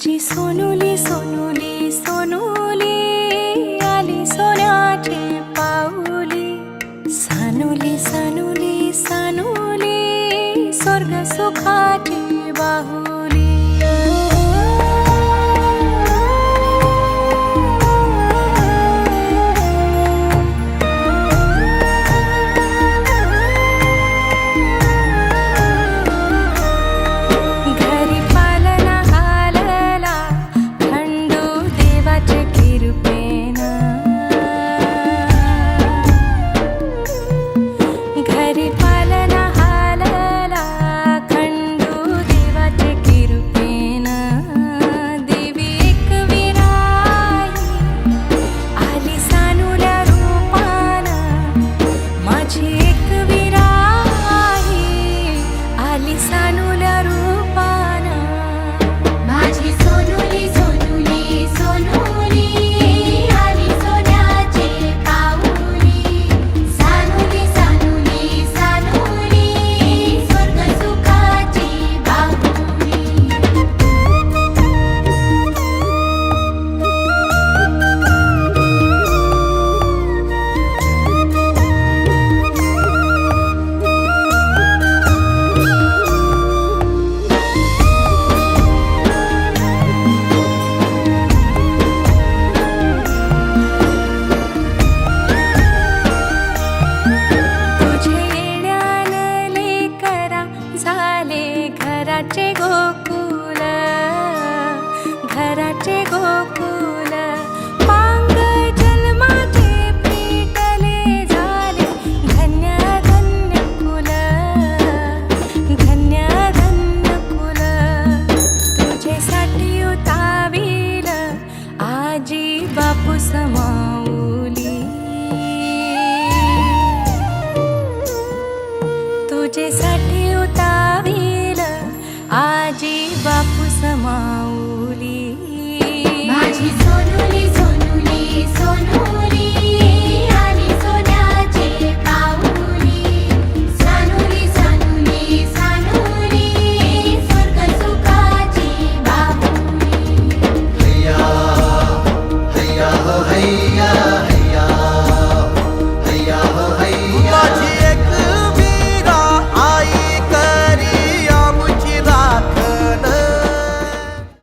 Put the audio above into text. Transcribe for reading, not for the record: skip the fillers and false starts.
माझी सोनुली सोनुली सोनुली आली सोन्याची पाऊली। सानुली सानुली सानुली स्वर्ग सुखाची बाहुली। घराचे गोकुल घराचे गोकुल पांग जन्माचे पेटले झाले धन्य धन्य कुल धन्य धन्य कुल। तुझ्यासाठी उतावील आजी बापू समाऊली। तुझ्यासाठी